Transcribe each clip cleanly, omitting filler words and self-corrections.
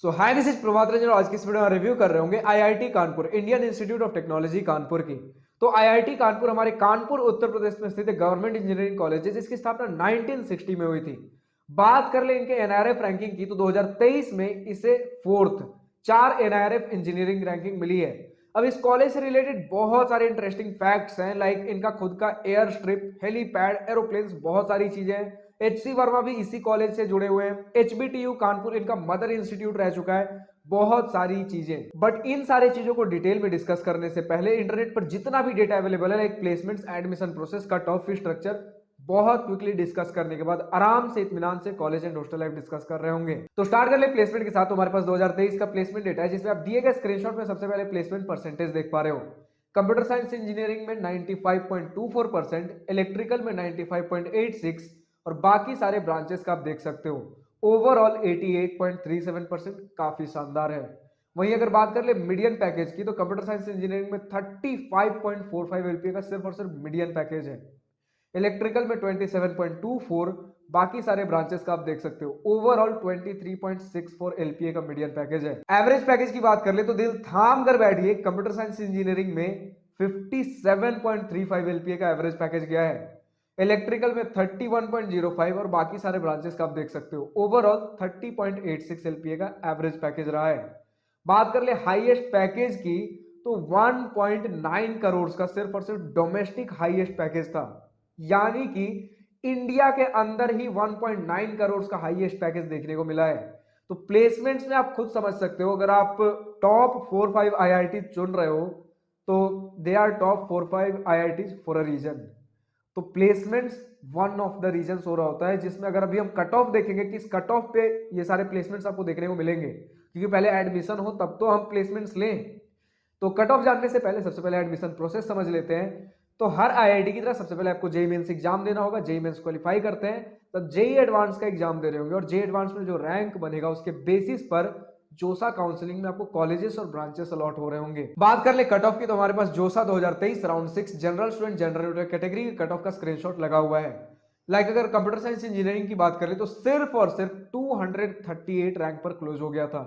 Hi this is Prabhat Ranjan और आज की इस वीडियो में रिव्यू कर रहे होंगे IIT Kanpur Indian institute of technology Kanpur की। तो आईआईटी कानपुर हमारे कानपुर उत्तर प्रदेश में स्थित गवर्नमेंट इंजीनियरिंग कॉलेज है जिसकी स्थापना 1960 में हुई थी। बात कर ले इनके एनआरएफ रैंकिंग की तो 2023 में इसे फोर्थ 4 एनआरएफ इंजीनियरिंग रैंकिंग मिली है। अब इस कॉलेज से रिलेटेड बहुत सारे इंटरेस्टिंग फैक्ट्स हैं, लाइक इनका खुद का एयर स्ट्रिप, हेलीपैड, एरोप्लेन्स, बहुत सारी चीजें हैं। एचसी वर्मा भी इसी कॉलेज से जुड़े हुए हैं। एचबीटीयू कानपुर इनका मदर इंस्टीट्यूट रह चुका है। बहुत सारी चीजें, बट इन सारी चीजों को डिटेल में डिस्कस करने से पहले इंटरनेट पर जितना भी डेटा अवेलेबल है, like placements, admission process, cut off fee structure, बहुत क्विकली डिस्कस करने के बाद आराम से इत्मीनान से college and hostel life discuss कर रहे होंगे। तो स्टार्ट कर ले प्लेसमेंट के साथ। हमारे पास 2023 का प्लेसमेंट डेटा है जिसमें आप दिए गए स्क्रीनशॉट में सबसे पहले प्लेसमेंट परसेंटेज देख पा रहे हो। कंप्यूटर साइंस इंजीनियरिंग में 95.24%, इलेक्ट्रिकल में 95.86 और बाकी सारे ब्रांचेस का आप देख सकते हो। ओवरऑल 88.37%, काफी शानदार है। वहीं अगर बात कर ले मीडियन पैकेज की तो कंप्यूटर साइंस इंजीनियरिंग में 35.45 एलपीए का सिर्फ और सिर्फ मीडियन पैकेज है। इलेक्ट्रिकल में 27.24, बाकी सारे ब्रांचेस का आप देख सकते हो। ओवरऑल 23.64 एलपीए का मीडियन पैकेज है। एवरेज पैकेज की बात कर ले तो दिल थाम कर बैठिए, कंप्यूटर साइंस इंजीनियरिंग में 57.35 एलपीए का एवरेज पैकेज गया है। इलेक्ट्रिकल में 31.05 और बाकी सारे ब्रांचेस का आप देख सकते हो। ओवरऑल 30.86 एलपीए का एवरेज पैकेज रहा है। बात कर ले हाईएस्ट पैकेज की तो 1.9 करोड़ का सिर्फ और सिर्फ डोमेस्टिक हाईएस्ट पैकेज था, यानी कि इंडिया के अंदर ही 1.9 करोड़ का हाईएस्ट पैकेज देखने को मिला है। तो प्लेसमेंट्स में आप खुद समझ सकते हो, अगर आप टॉप 4-5 आईआईटी चुन रहे हो तो they are top 4-5 IIT for a reason. तो placements one of the reasons हो रहा होता है, जिसमें अगर अभी हम कट ऑफ देखेंगे कि इस कट ऑफ पे ये सारे प्लेसमेंट्स आपको देखने को मिलेंगे, क्योंकि पहले एडमिशन हो तब तो हम प्लेसमेंट्स लें। तो कट ऑफ जानने से पहले सबसे पहले एडमिशन प्रोसेस समझ लेते हैं। तो हर आईआईटी की तरह सबसे पहले आपको जेईई मेंस एग्जाम देना होगा। जेईई मेंस क्वालिफाई करते हैं तब जेईई एडवांस का एग्जाम दे रहे होंगे और जेईई एडवांस में जो रैंक बनेगा उसके बेसिस पर जोसा काउंसलिंग में आपको कॉलेजेस और ब्रांचेस अलॉट हो रहे होंगे। बात कर ले कट ऑफ की तो हमारे पास जोसा 2023 round 6 general student general category cut off का स्क्रीनशॉट लगा हुआ है। लाइक अगर कंप्यूटर साइंस इंजीनियरिंग की बात कर ले तो सिर्फ और सिर्फ 238 रैंक पर क्लोज हो गया था।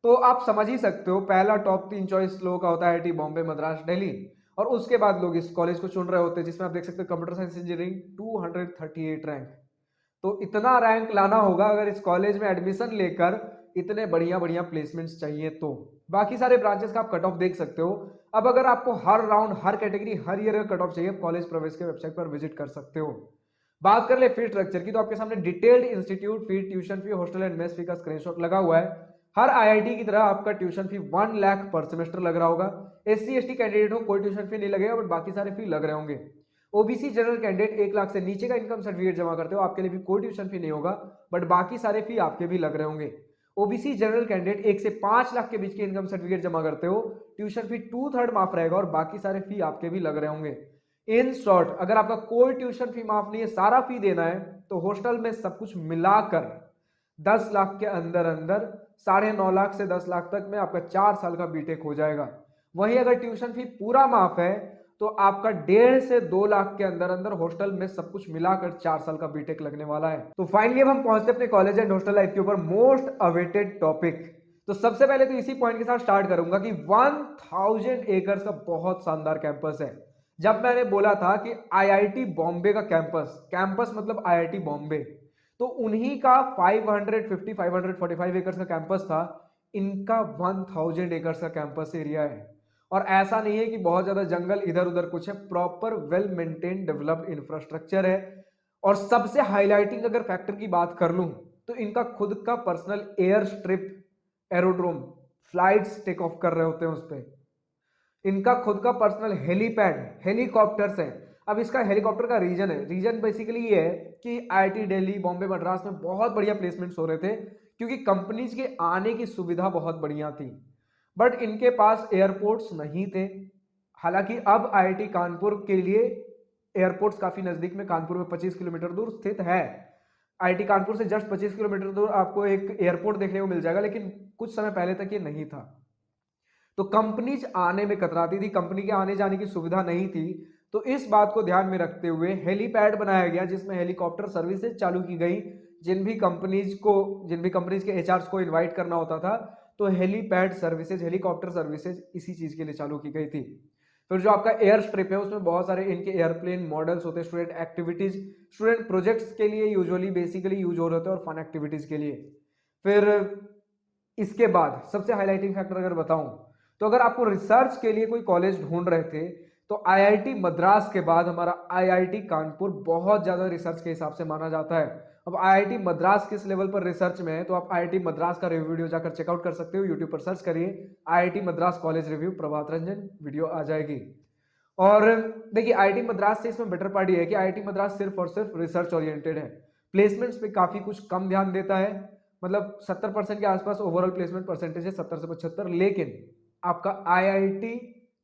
तो आप समझ ही सकते हो, पहला टॉप 3 चॉइस लोगों का होता है आईआईटी बॉम्बे, मद्रास, दिल्ली, और उसके बाद लोग इस कॉलेज को चुन रहे होते हैं जिसमें आप देख सकते हो कंप्यूटर साइंस इंजीनियरिंग 238 रैंक। तो इतना रैंक लाना होगा अगर इस कॉलेज में एडमिशन लेकर इतने बढ़िया बढ़िया प्लेसमेंट्स चाहिए तो। बाकी सारे ब्रांचेस का आप कट ऑफ देख सकते हो। अब अगर आपको हर राउंड, हर कैटेगरी, हर ईयर का कट ऑफ चाहिए, कॉलेज प्रवेश के वेबसाइट पर विजिट कर सकते हो। बात कर ले फी स्ट्रक्चर की तो आपके सामने detailed institute fee, tuition fee, hostel and mess fee का स्क्रीनशॉट लगा हुआ है। हर आईआईटी की तरह आपका ट्यूशन फी 1 लाख पर सेमेस्टर लग रहा होगा। एससी एसटी कैंडिडेट हो कोई ट्यूशन फी नहीं लगेगा, बट बाकी सारे फी लग रहे होंगे। ओबीसी जनरल कैंडिडेट 1 लाख से नीचे का इनकम सर्टिफिकेट जमा करते हो, आपके लिए भी कोई ट्यूशन फी नहीं होगा, बट बाकी सारे फी आपके भी लग रहे होंगे। ओबीसी जनरल कैंडिडेट 1 से 5 लाख के बीच के इनकम सर्टिफिकेट जमा करते हो, ट्यूशन फी 2/3 माफ रहेगा और बाकी सारे फी आपके भी लग रहे होंगे। इन शॉर्ट, अगर आपका कोई ट्यूशन फी माफ नहीं है, सारा फी देना है, तो हॉस्टल में सब कुछ मिलाकर 10 लाख के अंदर अंदर 9.5 लाख से 10 लाख तक में आपका 4 साल का बीटेक हो जाएगा। वहीं अगर ट्यूशन फी पूरा माफ है तो आपका 1.5 से 2 लाख के अंदर अंदर हॉस्टल में सब कुछ मिलाकर 4 साल का बीटेक लगने वाला है। तो फाइनली अब हम पहुंचते अपने कॉलेज एंड हॉस्टल लाइफ के ऊपर, मोस्ट अवेटेड टॉपिक। तो सबसे पहले तो इसी पॉइंट के साथ स्टार्ट करूंगा कि 1000 एकर्स का बहुत शानदार कैंपस है। जब मैंने बोला था कि आईआईटी बॉम्बे का कैंपस, कैंपस मतलब आईआईटी बॉम्बे, तो उन्हीं का 545 एकर्स का कैंपस था। इनका 1000 एकर्स का कैंपस एरिया है। और ऐसा नहीं है कि बहुत ज्यादा जंगल इधर उधर कुछ है, proper well maintain developed infrastructure है। और सबसे हाईलाइटिंग अगर फैक्टर की बात कर लूं तो इनका खुद का personal air strip, aerodrome, flights take off कर रहे होते हैं उस पर। इनका खुद का पर्सनल हेलीपैड, हेलीकॉप्टर्स है। अब इसका हेलीकॉप्टर का रीजन है, रीजन बेसिकली ये है कि आईआईटी दिल्ली, बॉम्बे, मद्रास में बहुत बढ़िया प्लेसमेंट्स हो रहे थे क्योंकि कंपनीज के आने की सुविधा बहुत बढ़िया थी, बट इनके पास एयरपोर्ट्स नहीं थे। हालांकि अब आईआईटी कानपुर के लिए एयरपोर्ट्स काफी नजदीक में, कानपुर में 25 किलोमीटर दूर स्थित है। आईआईटी कानपुर से जस्ट 25 किलोमीटर दूर आपको एक एयरपोर्ट देखने को मिल जाएगा, लेकिन कुछ समय पहले तक ये नहीं था। तो कंपनीज आने में कतराती थी, कंपनी के आने जाने की सुविधा नहीं थी। तो इस बात को ध्यान में रखते हुए हेलीपैड बनाया गया जिसमें हेलीकॉप्टर सर्विसेज चालू की गई, जिन भी कंपनीज के एचआर को इनवाइट करना होता था, तो हेलीपैड सर्विसेज, हेलीकॉप्टर सर्विसेज इसी चीज के लिए चालू की गई थी। फिर जो आपका एयर स्ट्रिप है उसमें बहुत सारे इनके एयरप्लेन मॉडल्स होते हैं, स्टूडेंट एक्टिविटीज, स्टूडेंट प्रोजेक्ट्स के लिए यूजुअली बेसिकली यूज हो रहे होते हैं और फन एक्टिविटीज के लिए। फिर इसके बाद सबसे हाईलाइटिंग फैक्टर अगर बताऊं, तो अगर आपको रिसर्च के लिए कोई कॉलेज ढूंढ रहे थे तो आईआईटी मद्रास के बाद हमारा आईआईटी कानपुर बहुत ज्यादा रिसर्च के हिसाब से माना जाता है। अब आईआईटी मद्रास किस लेवल पर रिसर्च में है, तो आप आईआईटी मद्रास का रिव्यू वीडियो जाकर चेकआउट कर सकते हो, यूट्यूब पर सर्च करिए IIT Madras college review Prabhat Ranjan, video आ जाएगी। और देखिए आईआईटी मद्रास से इसमें बेटर पार्ट ये है कि आईआईटी मद्रास सिर्फ और सिर्फ रिसर्च ओरिएंटेड है, प्लेसमेंट्स पे काफी कुछ कम ध्यान देता है, मतलब 70% के आसपास ओवरऑल प्लेसमेंट परसेंटेज है, 70 से 75। लेकिन आपका आईआईटी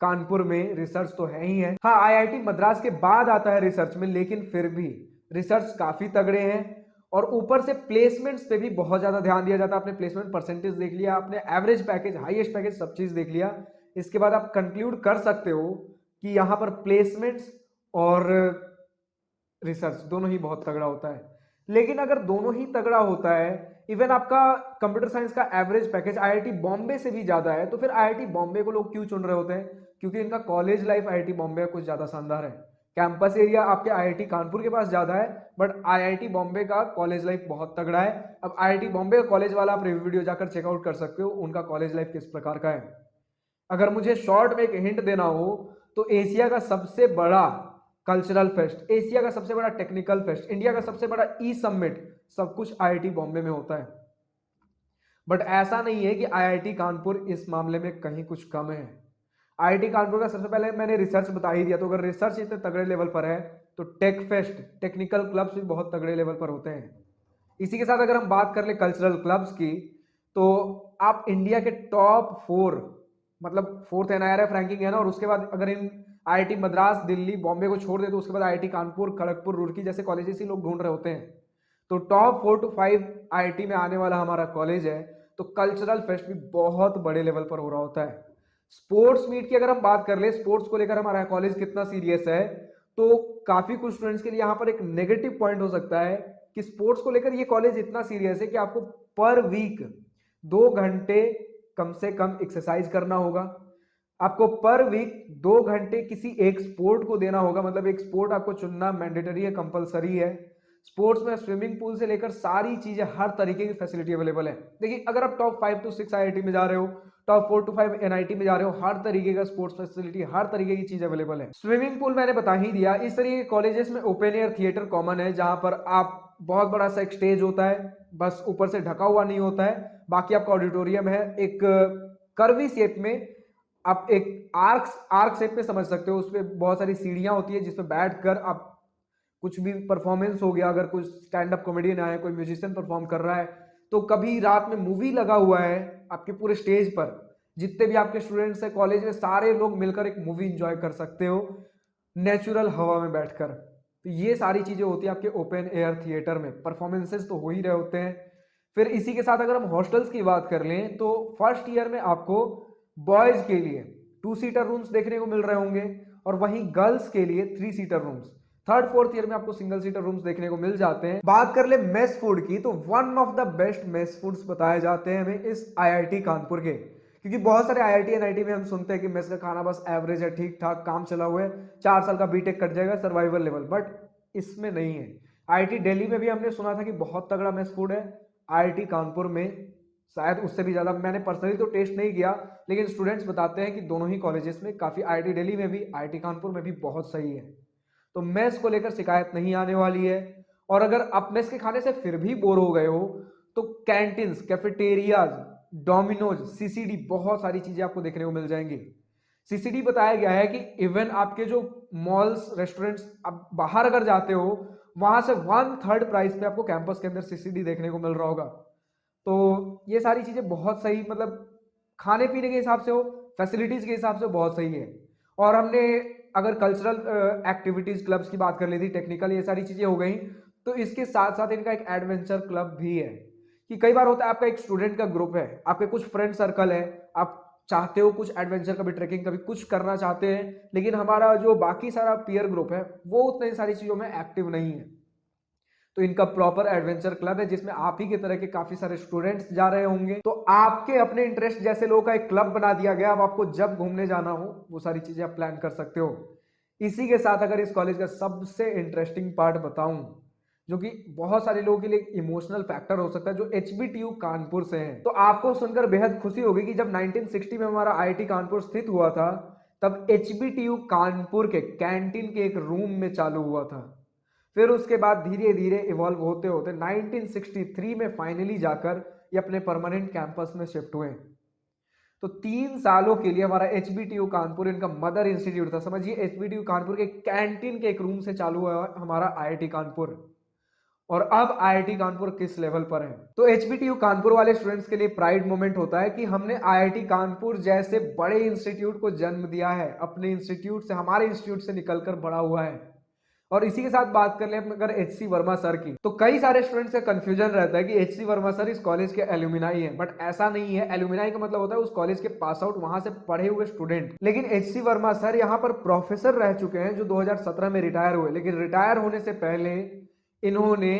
कानपुर में रिसर्च तो है ही है। हाँ, आईआईटी मद्रास के बाद आता है रिसर्च में, लेकिन फिर भी रिसर्च काफी तगड़े हैं। और ऊपर से प्लेसमेंट्स पे भी बहुत ज्यादा ध्यान दिया जाता है। आपने प्लेसमेंट परसेंटेज देख लिया, आपने एवरेज पैकेज, हाईएस्ट पैकेज, सब चीज देख लिया, इसके बाद आप कंक्लूड कर सकते हो कि यहां पर प्लेसमेंट्स और रिसर्च दोनों ही बहुत तगड़ा होता है। लेकिन अगर दोनों ही तगड़ा होता है, इवन आपका कंप्यूटर साइंस का एवरेज पैकेज आईआईटी बॉम्बे से भी ज्यादा है, तो फिर आईआईटी बॉम्बे को लोग क्यों चुन रहे होते हैं? क्योंकि इनका कॉलेज लाइफ आईआईटी बॉम्बे का कुछ ज्यादा शानदार है। कैंपस एरिया आपके आईआईटी कानपुर के पास ज्यादा है, बट आईआईटी बॉम्बे का कॉलेज लाइफ बहुत तगड़ा है। अब आईआईटी बॉम्बे का कॉलेज वाला आप रिव्यू वीडियो जाकर चेकआउट कर सकते हो, उनका कॉलेज लाइफ किस प्रकार का है। अगर मुझे शॉर्ट में एक हिंट देना हो, तो एशिया का सबसे बड़ा कल्चरल फेस्ट, एशिया का सबसे बड़ा टेक्निकल फेस्ट, इंडिया का सबसे बड़ा ई समिट, सब कुछ आईआईटी बॉम्बे में होता है। बट ऐसा नहीं है कि आईआईटी कानपुर इस मामले में कहीं कुछ कम है। आईआईटी कानपुर का सबसे पहले मैंने रिसर्च बता ही दिया, तो अगर रिसर्च इतने तगड़े लेवल पर है तो टेक फेस्ट, टेक्निकल क्लब्स भी बहुत तगड़े लेवल पर होते हैं। इसी के साथ अगर हम बात कर ले कल्चरल क्लब्स की, तो आप इंडिया के टॉप 4, मतलब 4th एनआईआरएफ रैंकिंग है ना, और उसके बाद अगर इन आईआईटी मद्रास, दिल्ली, बॉम्बे को छोड़ दे तो उसके बाद आईआईटी कानपुर, खड़गपुर, रुड़की जैसे कॉलेजेस ही लोग ढूंढ रहे होते हैं। तो टॉप 4 to 5 आईआईटी में आने वाला हमारा कॉलेज है। तो कल्चरल फेस्ट भी बहुत बड़े लेवल पर हो रहा होता है। स्पोर्ट्स मीट की अगर हम बात कर ले, स्पोर्ट्स को लेकर हमारा कॉलेज कितना सीरियस है, तो काफी कुछ स्टूडेंट्स के लिए यहाँ पर एक नेगेटिव पॉइंट हो सकता है कि स्पोर्ट्स को लेकर ये कॉलेज इतना सीरियस है कि आपको पर वीक 2 घंटे कम से कम एक्सरसाइज करना होगा। आपको पर वीक 2 घंटे किसी एक स्पोर्ट को देना होगा, मतलब एक स्पोर्ट आपको चुनना मैंडेटरी है, कंपलसरी है। स्पोर्ट्स में स्विमिंग पूल से लेकर सारी चीजें, हर तरीके की फैसिलिटी अवेलेबल है। देखिए अगर आप टॉप 5 to 6 आईआईटी में जा रहे हो, टॉप 4 to 5 एनआईटी में जा रहे हो, हर तरीके का स्पोर्ट्स फैसिलिटी, हर तरीके की चीज अवेलेबल है। स्विमिंग पूल मैंने बता ही दिया। इस तरीके के कॉलेजेस में ओपन एयर थिएटर कॉमन है, जहां पर आप बहुत बड़ा सा एक स्टेज होता है, बस ऊपर से ढका हुआ नहीं होता है, बाकी आपका ऑडिटोरियम है, एक कर्वी शेप में, आप एक आर्क शेप में समझ सकते हो, उसमें बहुत सारी सीढ़ियां होती है जिसपे बैठकर आप कुछ भी परफॉर्मेंस हो गया, अगर कुछ स्टैंड अप कॉमेडियन आया, कोई म्यूजिशियन परफॉर्म कर रहा है, तो कभी रात में मूवी लगा हुआ है आपके पूरे स्टेज पर, जितने भी आपके स्टूडेंट्स हैं कॉलेज में, सारे लोग मिलकर एक मूवी एंजॉय कर सकते हो नेचुरल हवा में बैठकर। तो ये सारी चीजें होती है आपके ओपन एयर थिएटर में, परफॉर्मेंसेस तो हो ही रहे होते हैं। फिर इसी के साथ अगर हम हॉस्टल्स की बात कर लें, तो फर्स्ट ईयर में आपको बॉयज के लिए 2 सीटर रूम्स देखने को मिल रहे होंगे, और वहीं गर्ल्स के लिए 3 seater rooms. 3rd 4th year में आपको सिंगल सीटर रूम्स देखने को मिल जाते हैं। बात कर ले मेस फूड की, तो one of the best mess foods बताए जाते हैं हमें इस आईआईटी कानपुर के, क्योंकि बहुत सारे आईआईटी एनआईटी में हम सुनते हैं कि मेस का खाना बस एवरेज है, ठीक ठाक, काम चला हुआ है, 4 साल का बीटेक कट जाएगा, सर्वाइवल लेवल। बट इसमें नहीं है। आईआईटी दिल्ली में भी हमने सुना था कि बहुत तगड़ा मेस फूड है, आईआईटी कानपुर में शायद उससे भी ज्यादा। मैंने पर्सनली तो टेस्ट नहीं किया, लेकिन स्टूडेंट्स बताते हैं कि दोनों ही कॉलेजेस में काफी, आईआईटी दिल्ली में भी, आईआईटी कानपुर में भी बहुत सही है। तो मेस को लेकर शिकायत नहीं आने वाली है। और अगर आप मेस के खाने से फिर भी बोर हो गए हो, तो कैंटीन्स, कैफेटेरियाज, डोमिनोज, सीसीडी, बहुत सारी चीजें आपको देखने को मिल जाएंगी। सीसीडी बताया गया है कि इवन आपके जो मॉल्स, रेस्टोरेंट्स, आप बाहर अगर जाते हो, वहां से 1/3 प्राइस पे आपको कैंपस के अंदर सीसीडी देखने को मिल रहा होगा। तो ये सारी चीजें बहुत सही, मतलब खाने पीने के हिसाब से हो, फैसिलिटीज के हिसाब से बहुत सही है। और हमने अगर कल्चरल एक्टिविटीज क्लब्स की बात कर ली थी, टेक्निकल, ये सारी चीजें हो गई, तो इसके साथ साथ इनका एक एडवेंचर क्लब भी है। कि कई बार होता है आपका एक स्टूडेंट का ग्रुप है, आपके कुछ फ्रेंड सर्कल है, आप चाहते हो कुछ एडवेंचर, कभी ट्रेकिंग, कभी कुछ करना चाहते हैं, लेकिन हमारा जो बाकी सारा पीयर ग्रुप है वो उतनी सारी चीजों में एक्टिव नहीं है। तो इनका प्रॉपर एडवेंचर क्लब है जिसमें आप ही के तरह के काफी सारे स्टूडेंट्स जा रहे होंगे। तो आपके अपने इंटरेस्ट जैसे लोगों का एक क्लब बना दिया गया। अब आपको जब घूमने जाना हो वो सारी चीजें आप प्लान कर सकते हो। इसी के साथ अगर इस कॉलेज का सबसे इंटरेस्टिंग पार्ट बताऊं, जो कि बहुत सारे लोगों के लिए इमोशनल फैक्टर हो सकता है, जो एचबीटीयू कानपुर से है, तो आपको सुनकर बेहद खुशी होगी कि जब 1960 में हमारा आईआईटी कानपुर स्थित हुआ था, तब एचबीटीयू कानपुर के कैंटीन के एक रूम में चालू हुआ था। फिर उसके बाद धीरे धीरे इवॉल्व होते होते 1963 में फाइनली जाकर ये अपने परमानेंट कैंपस में शिफ्ट हुए। तो 3 सालों के लिए हमारा एचबीटीयू कानपुर इनका मदर इंस्टीट्यूट था। समझिए, एचबीटीयू कानपुर के कैंटीन के एक रूम से चालू हुआ हमारा आईआईटी कानपुर। और अब आईआईटी कानपुर किस लेवल पर है, तो एचबीटीयू कानपुर वाले स्टूडेंट्स के लिए प्राइड मोमेंट होता है कि हमने आईआईटी कानपुर जैसे बड़े इंस्टीट्यूट को जन्म दिया है। अपने इंस्टीट्यूट से, हमारे इंस्टीट्यूट से निकलकर बड़ा हुआ है। और इसी के साथ बात कर ले अगर एचसी वर्मा सर की, तो कई सारे स्टूडेंट्स का कंफ्यूजन रहता है कि एचसी वर्मा सर इस कॉलेज के एल्यूमिनाई हैं, बट ऐसा नहीं है। एल्यूमिनाई का मतलब होता है उस कॉलेज के पास आउट, वहां से पढ़े हुए स्टूडेंट। लेकिन एचसी वर्मा सर यहाँ पर प्रोफेसर रह चुके हैं, जो 2017 में रिटायर हुए। लेकिन रिटायर होने से पहले इन्होंने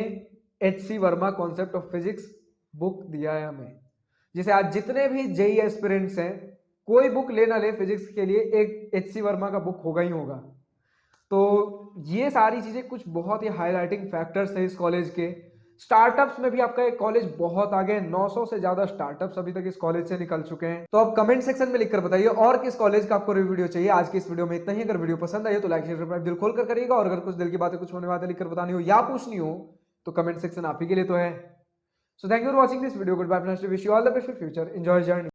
HC Verma concept of physics book दिया है हमें, जिसे आज जितने भी जेई एस्पिरेंट्स हैं, कोई बुक ले ना ले फिजिक्स के लिए, एक एचसी वर्मा का बुक होगा ही होगा। तो ये सारी चीजें कुछ बहुत ही हाईलाइटिंग फैक्टर्स है इस कॉलेज के। स्टार्टअप्स में भी आपका एक कॉलेज बहुत आगे है। 900 से ज्यादा स्टार्टअप्स अभी तक इस कॉलेज से निकल चुके हैं। तो आप कमेंट सेक्शन में लिखकर बताइए और किस कॉलेज का आपको रिव्यू वीडियो चाहिए। आज की इस वीडियो में इतना ही। अगर वीडियो पसंद आई तो लाइक शेयर सब्सक्राइब दिल खोल कर करिएगा। और अगर कुछ दिल की बातें, कुछ होने बातें लिखकर बतानी हो या पूछनी हो तो कमेंट सेक्शन आप ही के लिए तो है। So thank you for watching this video. Good bye, wish you all the best for future, enjoy journey.